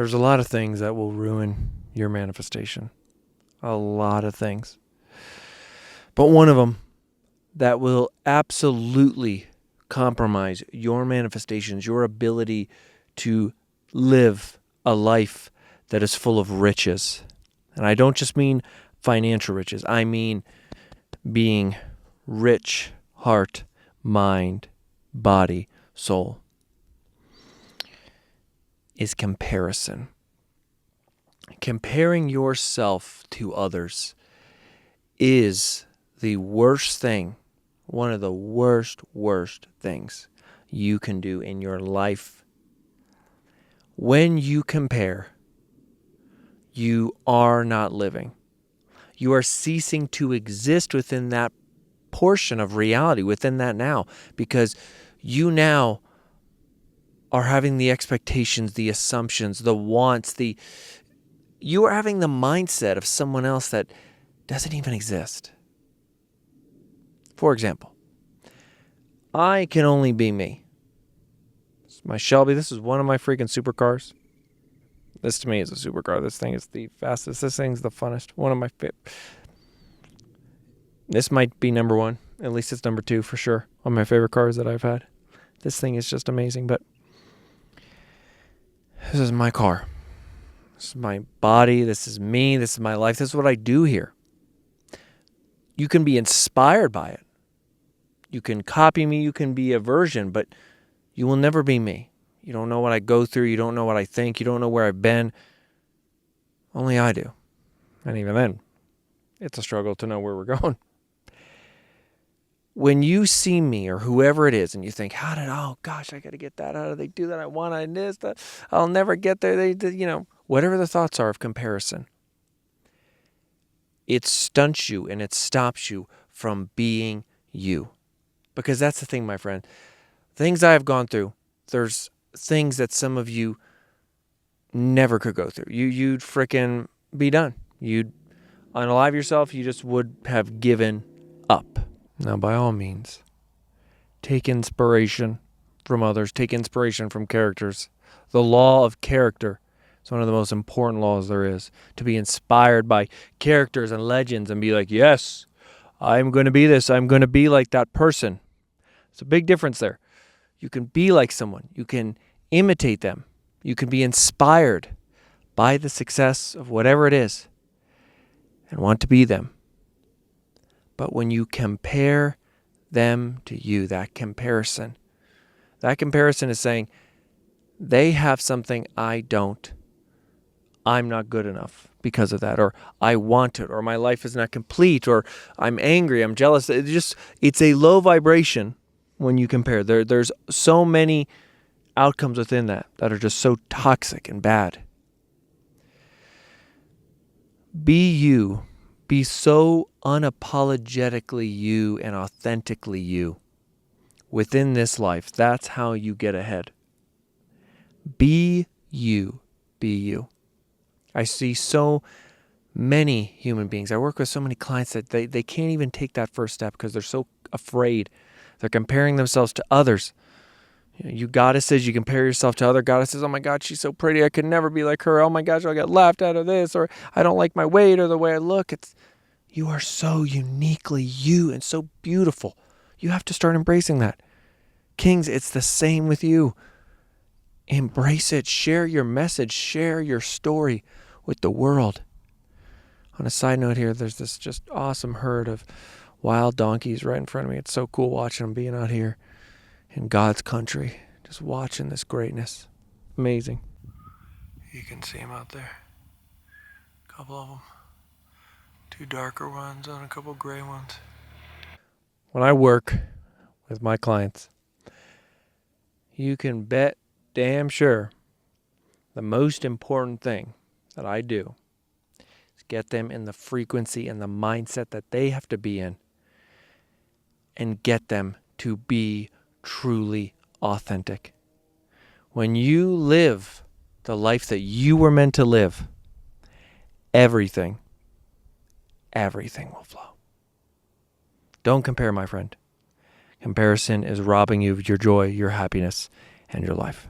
There's a lot of things that will ruin your manifestation. A lot of things. But one of them that will absolutely compromise your manifestations, your ability to live a life that is full of riches. And I don't just mean financial riches. I mean being rich, heart, mind, body, soul, is comparison. Comparing yourself to others is the worst thing, one of the worst things you can do in your life. When you compare, you are not living. You are ceasing to exist within that portion of reality, within that now, because you now are having the expectations, the assumptions, the wants, you are having the mindset of someone else that doesn't even exist. For example, I can only be me. This is my Shelby. This is one of my freaking supercars. This to me is a supercar. This thing is the fastest. This thing's the funnest. One of my favorite. This might be number one. At least it's number two for sure on my favorite cars that I've had. This thing is just amazing. But this is my car. This is my body. This is me. This is my life. This is what I do here. You can be inspired by it. You can copy me. You can be a version, but you will never be me. You don't know what I go through. You don't know what I think. You don't know where I've been. Only I do. And even then, it's a struggle to know where we're going. When you see me or whoever it is and you think, oh gosh, I got to get that. How do they do that? I want this. I'll never get there. Whatever the thoughts are of comparison, it stunts you and it stops you from being you. Because that's the thing, my friend. Things I have gone through, there's things that some of you never could go through. You'd frickin' be done. You'd unalive yourself. You just would have given up. Now, by all means, take inspiration from others. Take inspiration from characters. The law of character is one of the most important laws there is. To be inspired by characters and legends and be like, yes, I'm going to be this. I'm going to be like that person. It's a big difference there. You can be like someone. You can imitate them. You can be inspired by the success of whatever it is and want to be them. But when you compare them to you, that comparison is saying, they have something I don't. I'm not good enough because of that, or I want it, or my life is not complete, or I'm angry, I'm jealous. It's a low vibration when you compare. There's so many outcomes within that are just so toxic and bad. Be you. Be so unapologetically you and authentically you within this life. That's how you get ahead. Be you. Be you. I see so many human beings. I work with so many clients that they can't even take that first step because they're so afraid. They're comparing themselves to others. You goddesses, you compare yourself to other goddesses. Oh my God, she's so pretty. I could never be like her. Oh my gosh, I got laughed out of this. Or I don't like my weight or the way I look. You are so uniquely you and so beautiful. You have to start embracing that. Kings, it's the same with you. Embrace it. Share your message. Share your story with the world. On a side note here, there's this just awesome herd of wild donkeys right in front of me. It's so cool watching them being out here in God's country, just watching this greatness. Amazing. You can see them out there. A couple of them. 2 darker ones and a couple gray ones. When I work with my clients, you can bet damn sure the most important thing that I do is get them in the frequency and the mindset that they have to be in and get them to be truly authentic. When you live the life that you were meant to live, everything will flow. Don't compare, my friend. Comparison is robbing you of your joy, your happiness, and your life.